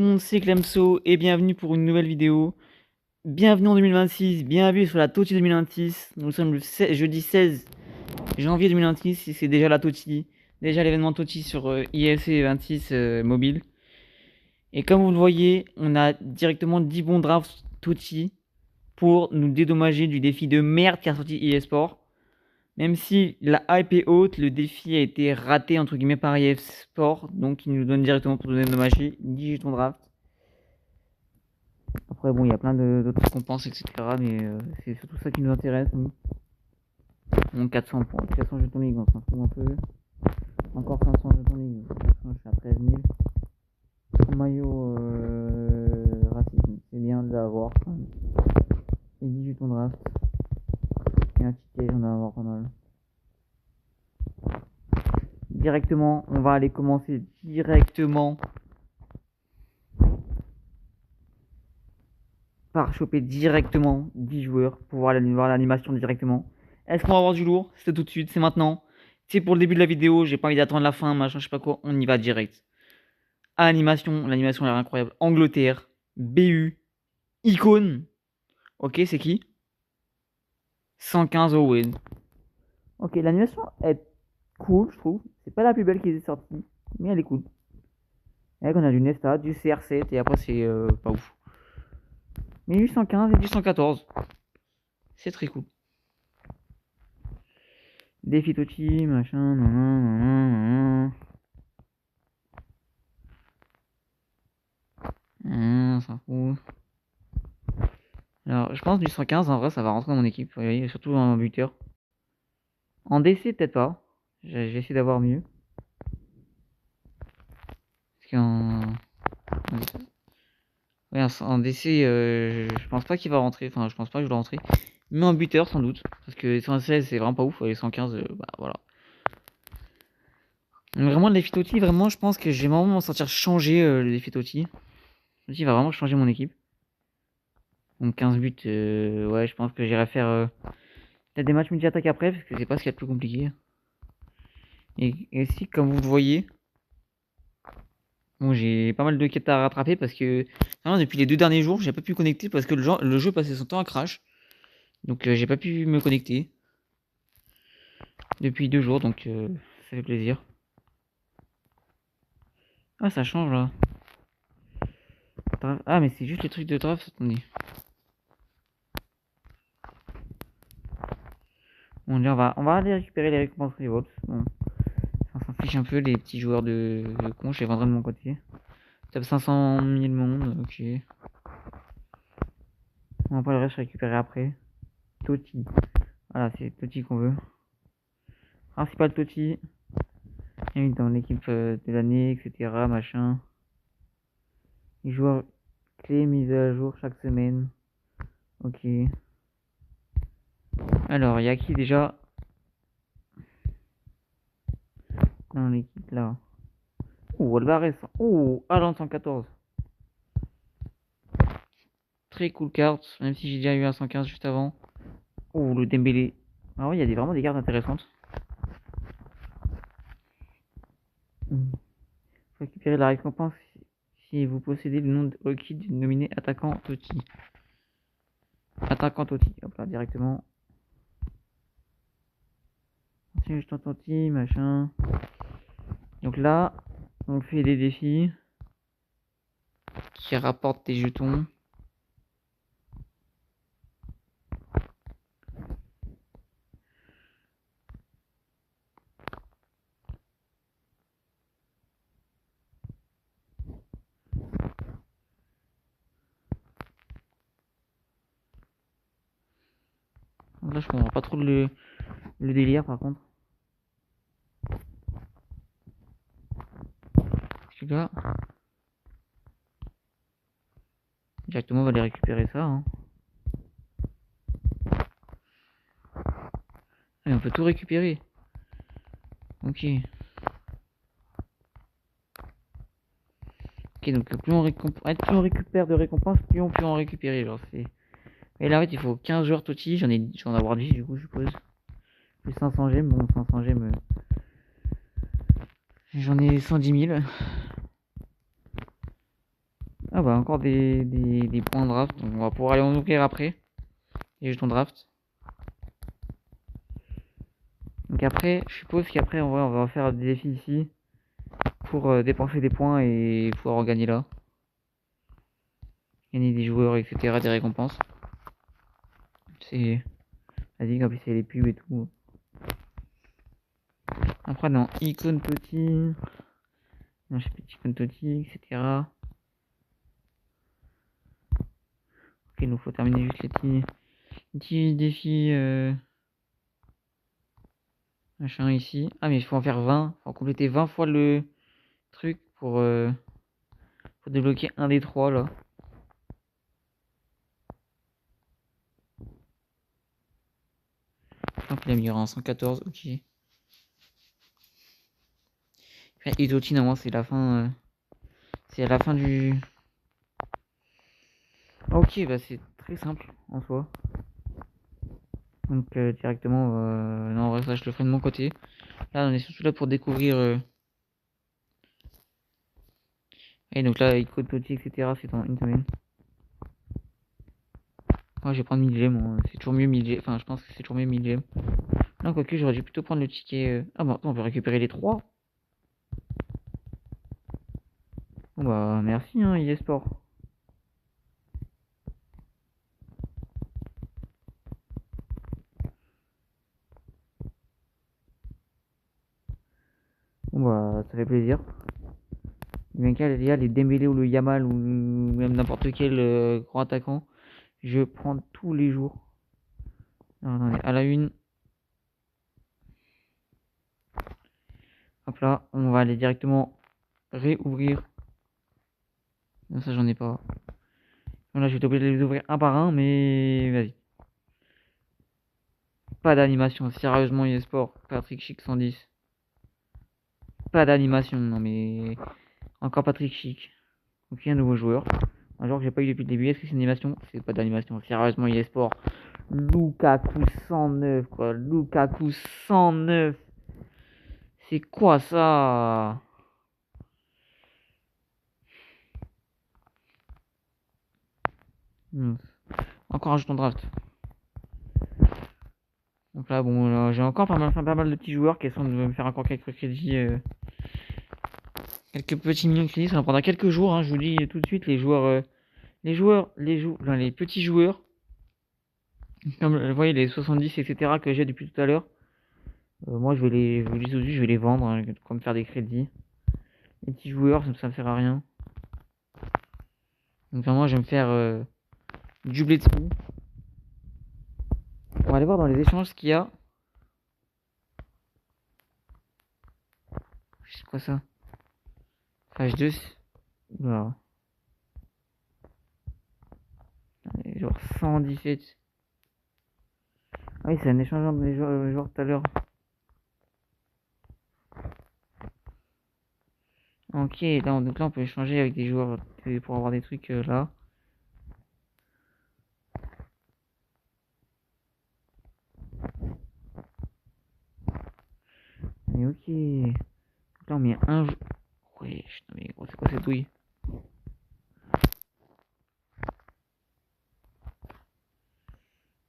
Tout le monde, c'est Clemso et bienvenue pour une nouvelle vidéo. Bienvenue en 2026, bienvenue sur la TOTY 2026. Nous sommes le jeudi 16 janvier 2026 et c'est déjà la TOTY, déjà l'événement TOTY sur ILC 26 mobile. Et comme vous le voyez, on a directement 10 bons drafts TOTY pour nous dédommager du défi de merde qu'a sorti eSport. Même si la hype est haute, le défi a été raté entre guillemets par eSport, donc il nous donne directement pour nous dédommager 10 jetons draft. Après, bon, il y a plein d'autres récompenses, etc. Mais c'est surtout ça qui nous intéresse, nous. Donc 400 points, 400 jetons ligue, on s'en fout un peu. Encore 500 jetons ligue, je suis à 13 000. Un maillot racisme, c'est bien de l'avoir. Et 10 jetons draft. Et un ticket, j'en ai à avoir pas mal. Directement, on va aller commencer directement par choper directement 10 joueurs pour voir l'animation directement. Est-ce qu'on va avoir du lourd? C'est tout de suite, c'est maintenant. C'est pour le début de la vidéo, j'ai pas envie d'attendre la fin, machin, je sais pas quoi, on y va direct. Animation, l'animation a l'air incroyable. Angleterre, BU, icône. Ok, c'est qui? 115 Owen. Ok, l'animation est cool, je trouve. C'est pas la plus belle qui est sortie, mais elle est cool. Et on a du Nesta, du CR7, et après c'est pas ouf. Mais 815 et du 114. C'est très cool. Défi Tochi, machin, on s'en fout. Alors, je pense du 115, en vrai, ça va rentrer dans mon équipe. Oui, surtout en buteur. En DC, peut-être pas. J'ai essayé d'avoir mieux. Parce qu'en... Ouais, en DC, je pense pas qu'il va rentrer. Enfin, je pense pas que je dois rentrer. Mais en buteur, sans doute. Parce que 116, c'est vraiment pas ouf. Et 115, bah voilà. Mais vraiment, le défi Totti, vraiment, je pense que je vais vraiment m'en sortir changer le défi Totti. Totti va vraiment changer mon équipe. Donc 15 buts, ouais, je pense que j'irai faire peut-être des matchs multi-attaque après, parce que c'est pas ce qu'il y a de plus compliqué. Et si, comme vous le voyez, bon, j'ai pas mal de quêtes à rattraper parce que vraiment, depuis les 2 derniers jours, j'ai pas pu connecter parce que le jeu passait son temps à crash. Donc j'ai pas pu me connecter depuis 2 jours, donc ça fait plaisir. Ah, ça change là. Ah, mais c'est juste les trucs de draft, attendez. Bon, on va aller récupérer les récompenses rewards. Bon, on s'en fiche un peu, les petits joueurs de con, je les vendrai de mon côté. Top 500 000 monde, ok. On va pas le reste récupérer après. Totti. Voilà, c'est Totti qu'on veut. Principal Totti. Et dans l'équipe de l'année, etc. Machin. Les joueurs clés mis à jour chaque semaine. Ok. Alors, il y a qui déjà dans l'équipe là? Oh, Alvarez. Oh, Alan 114. Très cool carte, même si j'ai déjà eu un 115 juste avant. Oh, le Dembélé. Ah oui, il y a vraiment des cartes intéressantes. Faut récupérer la récompense si vous possédez le nom requis du nominé attaquant Totti. Attaquant Totti, hop là, directement. Tiens, je Totti, machin. Donc là, on fait des défis qui rapportent des jetons. Donc là, je comprends pas trop le délire par contre. Parce que là, directement, on va aller récupérer ça. Hein. Et on peut tout récupérer. Ok. Ok, donc plus on récupère de récompenses, plus on peut en récupérer. Genre, c'est... Et là, en fait, il faut 15 joueurs Totti. J'en ai avoir 10 du coup, je suppose. Plus 500 gemmes. Bon, 500 gemmes. J'en ai 110 000. Ah bah encore des points de draft. Donc on va pouvoir aller en ouvrir après. Les jetons draft. Donc après, je suppose qu'après en vrai on va faire des défis ici. Pour dépenser des points et pouvoir en gagner là. Gagner des joueurs, etc. Des récompenses. C'est... Vas-y, comme c'est les pubs et tout. Après dans Icon Toti. Non, je sais plus Icon Toti, etc. Ok, il nous faut terminer juste les petits défis machin ici. Ah mais il faut en faire 20. Faut compléter 20 fois le truc pour débloquer un des trois là. Je crois qu'il a mis en 114, ok. Et Toti normalement c'est la fin. C'est à la fin du. Ok, bah c'est très simple en soi. Donc directement, non, en vrai, ça je le ferai de mon côté. Là, on est surtout là pour découvrir. Et donc là, Icon Toti, etc. C'est dans une semaine. Moi, je vais prendre 1000 gemmes. Hein. C'est toujours mieux 1000 gemmes. Enfin, je pense que c'est toujours mieux 1000 gemmes. Non, quoique, j'aurais dû plutôt prendre le ticket. Ah, bon, attends, on peut récupérer les 3. Bon, bah, merci, hein, eSport. Bon, bah, ça fait plaisir. Bien qu'il y a les Dembélé ou le Yamal ou même n'importe quel grand attaquant, je prends tous les jours. Alors, attendez, à la une. Hop là, on va aller directement réouvrir. Non, ça, j'en ai pas. Là, je vais t'obliger de les ouvrir un par un, mais vas-y. Pas d'animation, sérieusement, eSport. Patrick Chic 110. Pas d'animation, non mais. Encore Patrick Chic. Ok, un nouveau joueur. Un joueur que j'ai pas eu depuis le début. Est-ce que c'est une animation? C'est pas d'animation, sérieusement, eSport. Lukaku 109, quoi. Lukaku 109. C'est quoi ça? Encore un jeton draft. Donc là, bon, j'ai encore pas mal de petits joueurs qui sont de me faire encore quelques crédits. Quelques petits millions de crédits. Ça va prendra quelques jours, hein, je vous dis tout de suite. Les petits joueurs. Comme vous voyez, les 70, etc. que j'ai depuis tout à l'heure. Moi, je vous le dis tout de suite, je vais les vendre, hein, comme faire des crédits. Les petits joueurs, ça me sert à rien. Donc, vraiment, je vais me faire du blé de sous. On va aller voir dans les échanges ce qu'il y a. C'est quoi ça? Page 2. Voilà. Genre 117. Ah oui, c'est un échangeant de joueurs tout à l'heure. Ok, donc là, on peut échanger avec des joueurs pour avoir des trucs là. Mais ok. Donc là, on met un jeu. Ouais, putain, mais gros, c'est quoi cette douille?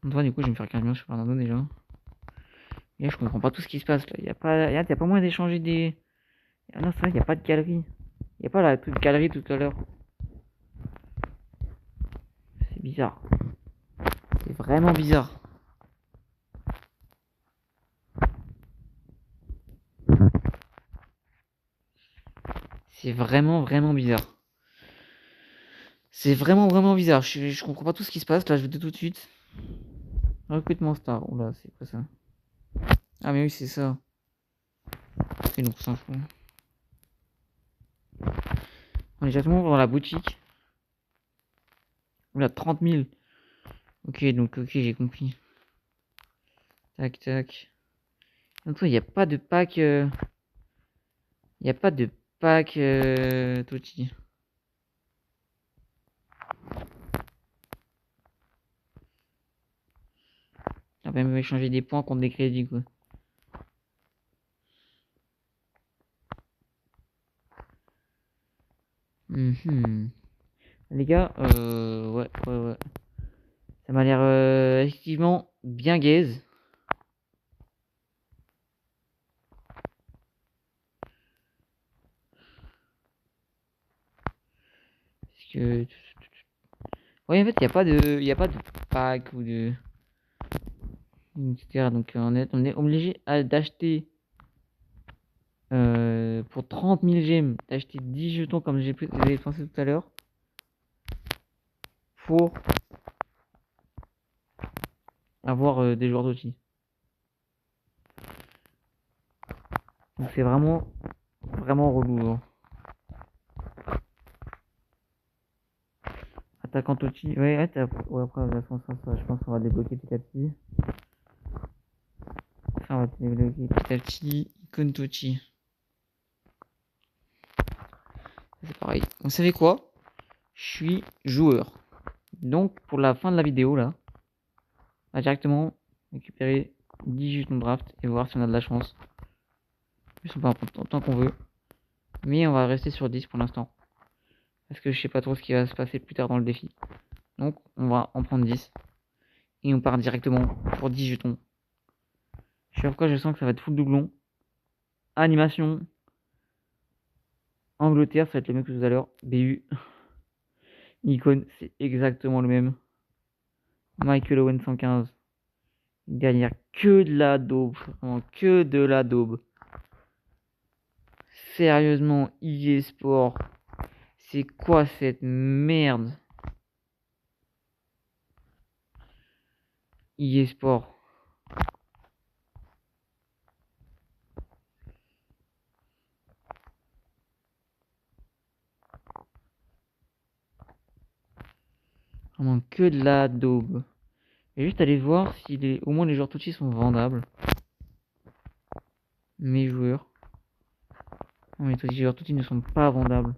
Donc, du coup, je vais me faire 15 millions sur Fernando déjà. Et là, je comprends pas tout ce qui se passe là. Y a pas moyen d'échanger des. Ah non, c'est vrai, y a pas de galerie. Y a pas la toute galerie tout à l'heure. C'est bizarre. C'est vraiment bizarre. C'est vraiment bizarre. C'est vraiment bizarre. Je comprends pas tout ce qui se passe là, je vous dis tout de suite. Recrutement star. Oula, c'est quoi ça? Ah, mais oui, c'est ça. Et donc, on s'en fout. On est directement dans la boutique. Oula, 30 000. Ok, donc, ok, j'ai compris. Tac, tac. Donc, il n'y a pas de pack. Il n'y a pas de pack Tochi. On va même échanger des points contre des crédits, quoi. Les gars, ouais. Ça m'a l'air effectivement bien gaze. Parce que... Ouais, en fait, il y a pas de pack ou de... etc. Donc on est obligé d'acheter pour 30 000 gemmes, d'acheter 10 jetons comme j'ai pensé tout à l'heure pour avoir des joueurs d'outils. Donc c'est vraiment relou. Hein. Attaquant Tochi, ouais, après, de toute façon, ça, je pense qu'on va débloquer petit à petit. Ça, on va débloquer petit à petit. Icône Tochi. C'est pareil. Vous savez quoi? Je suis joueur. Donc, pour la fin de la vidéo, là, on va directement récupérer 10 jetons de draft et voir si on a de la chance. Ils sont pas tant qu'on veut. Mais on va rester sur 10 pour l'instant. Parce que je sais pas trop ce qui va se passer plus tard dans le défi. Donc, on va en prendre 10. Et on part directement pour 10 jetons. Je sais pas pourquoi je sens que ça va être full doublon. Animation. Angleterre, ça va être le même que tout à l'heure. BU. Icône, c'est exactement le même. Michael Owen 115. Derrière, que de la daube. Vraiment, que de la daube. Sérieusement, EA Sport. C'est quoi cette merde? EA Sport. Vraiment, que de la daube. Et juste aller voir si au moins les joueurs touchés sont vendables. Mes joueurs. Non, mais les joueurs touchés ne sont pas vendables.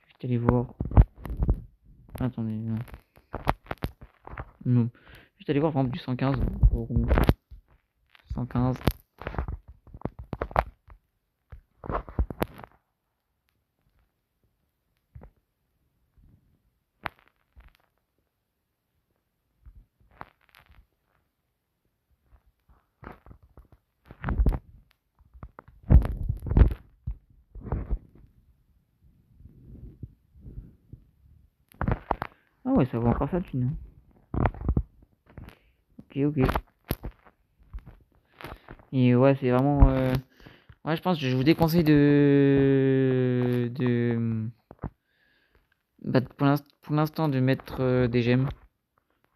Juste aller voir. Attendez, non. Non. Juste aller voir par exemple du 115. 115. Ah ouais, ça vaut encore ça, tu thune. Ok. Et ouais, c'est vraiment... Ouais, je pense que je vous déconseille bah, pour l'instant de mettre des gemmes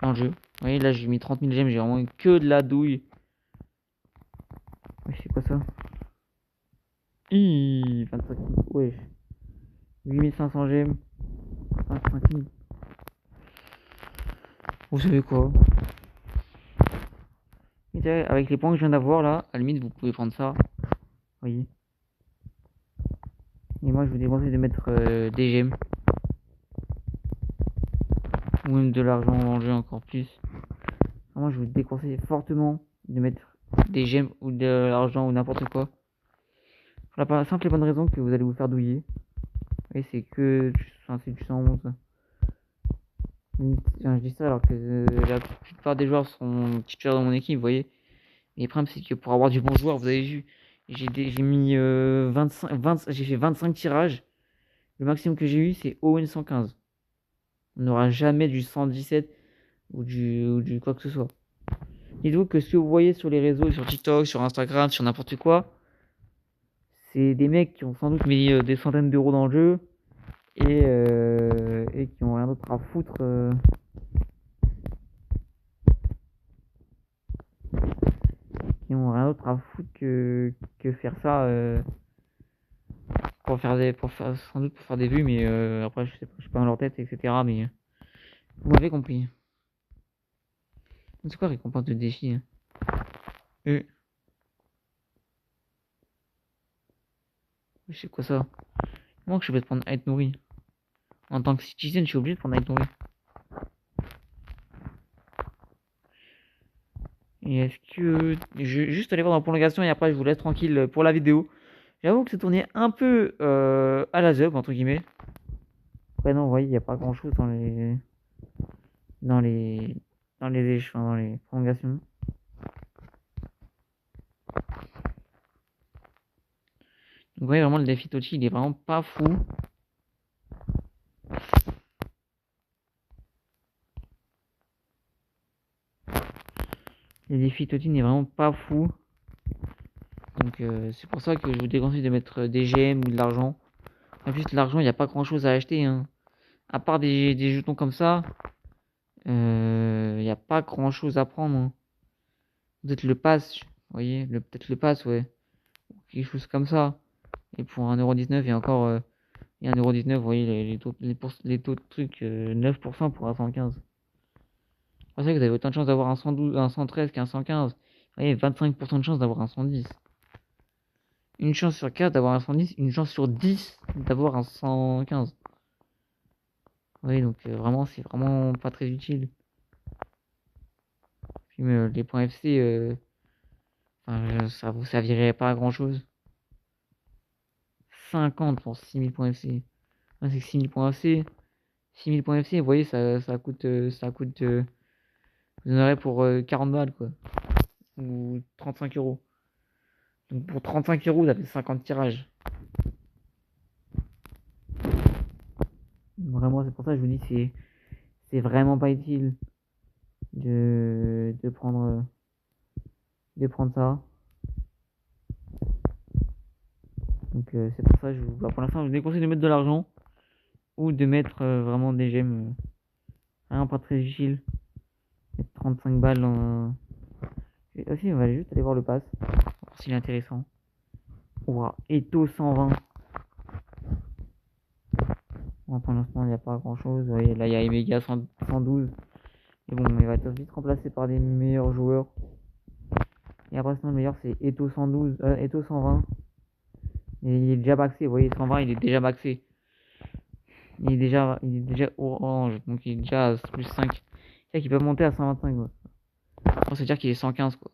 dans le jeu. Vous voyez, là j'ai mis 30 000 gemmes, j'ai vraiment eu que de la douille. Ouais, c'est quoi ça? 25 000, wesh. 8500 gemmes. 25 000. Vous savez quoi? Avec les points que je viens d'avoir là, à la limite vous pouvez prendre ça. Vous voyez. Et moi je vous déconseille de mettre des gemmes. Ou même de l'argent en jeu encore plus. Moi je vous déconseille fortement de mettre des gemmes ou de l'argent ou n'importe quoi. Pour la simple et bonne raison que vous allez vous faire douiller. Et c'est que c'est du 111. Je dis ça alors que la plupart des joueurs sont titulaires dans mon équipe, vous voyez. Et le problème c'est que pour avoir du bon joueur, vous avez vu, j'ai mis 25, j'ai fait 25 tirages. Le maximum que j'ai eu c'est Owen 115. On n'aura jamais du 117 ou du quoi que ce soit. Dites-vous que ce que vous voyez sur les réseaux, sur TikTok, sur Instagram, sur n'importe quoi, c'est des mecs qui ont sans doute mis des centaines d'euros dans le jeu et qui ont rien d'autre à foutre. Qui ont rien d'autre à foutre que faire ça sans doute pour faire des vues, mais après je sais pas, je suis pas dans leur tête, etc. Mais vous m'avez compris. C'est quoi récompense de défi hein Je sais quoi ça. Moi que je vais te prendre à être nourri. En tant que citizen, je suis obligé de prendre à être nourri. Et est-ce que... juste aller voir dans la prolongation et après je vous laisse tranquille pour la vidéo. J'avoue que c'est tourné un peu à la ZUP, entre guillemets. Après, non, vous voyez, il n'y a pas grand chose dans les. Dans les. Dans les prolongations. Donc, vous voyez, vraiment, le défi Tochi, il est vraiment pas fou. Le défi Tochi n'est vraiment pas fou. Donc, c'est pour ça que je vous déconseille de mettre des GM ou de l'argent. En plus, l'argent, il n'y a pas grand chose à acheter. Hein. À part des jetons comme ça, il n'y a pas grand chose à prendre. Hein. Peut-être le pass, vous voyez, peut-être le pass, ouais. Quelque chose comme ça. Et pour 1,19€, et encore, et 1,19€, vous voyez, les taux de trucs, 9% pour un 115. C'est vrai que vous avez autant de chances d'avoir un 112, un 113 qu'un 115. Vous voyez, 25% de chance d'avoir un 110. Une chance sur 4 d'avoir un 110, une chance sur 10 d'avoir un 115. Oui, donc vraiment, c'est vraiment pas très utile. Puis les points FC, ça vous servirait pas à grand chose. 50 pour 6000 points FC. Ah, c'est que 6000 points FC. 6000 points FC, vous voyez, ça coûte. Vous en aurez pour 40 balles, quoi. Ou 35€. Donc pour 35€, vous avez 50 tirages. Vraiment, c'est pour ça que je vous dis, c'est vraiment pas utile de prendre ça. Donc c'est pour ça que pour l'instant, je vous déconseille de mettre de l'argent ou de mettre vraiment des gemmes. Vraiment pas très utile. Mettre 35 balles dans. Aussi, on va juste aller voir le pass. Voir s'il est intéressant. Ouah, Eto 120. Bon, pour l'instant, il n'y a pas grand chose. Vous voyez, là, il y a Emega 112. Et bon, il va être vite remplacé par des meilleurs joueurs. Et après, sinon, le meilleur, c'est Eto 112, Eto 120. Et il est déjà maxé. Vous voyez, 120, il est déjà maxé. Il est déjà orange. Donc, il est déjà à plus 5. C'est-à-dire qu'il peut monter à 125. Quoi. C'est-à-dire qu'il est 115, quoi.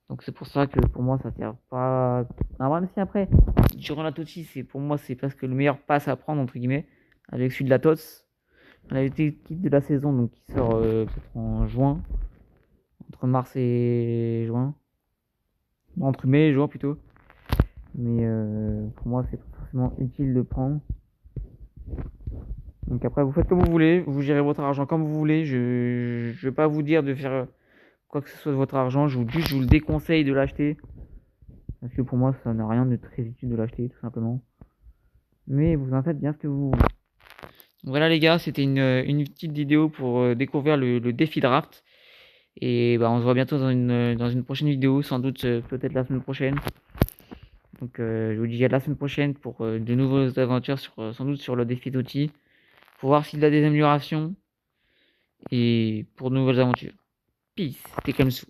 Donc c'est pour ça que pour moi ça sert pas. Non, même si après, durant la TOTY, pour moi c'est presque le meilleur pass à prendre entre guillemets, avec celui de la TOTS. On a été quitte de la saison donc qui sort peut-être en juin, entre mars et juin, entre mai et juin plutôt. Mais pour moi c'est pas forcément utile de prendre. Donc après vous faites comme vous voulez, vous gérez votre argent comme vous voulez. Je vais pas vous dire de faire quoi que ce soit de votre argent, je vous le déconseille de l'acheter. Parce que pour moi, ça n'a rien de très utile de l'acheter, tout simplement. Mais vous en faites bien ce que vous voulez. Voilà les gars, c'était une petite vidéo pour découvrir le défi draft. Et bah, on se voit bientôt dans une prochaine vidéo, sans doute peut-être la semaine prochaine. Donc je vous dis à la semaine prochaine pour de nouvelles aventures, sans doute sur le défi d'outils. Pour voir s'il a des améliorations. Et pour de nouvelles aventures. Peace, c'était comme ça.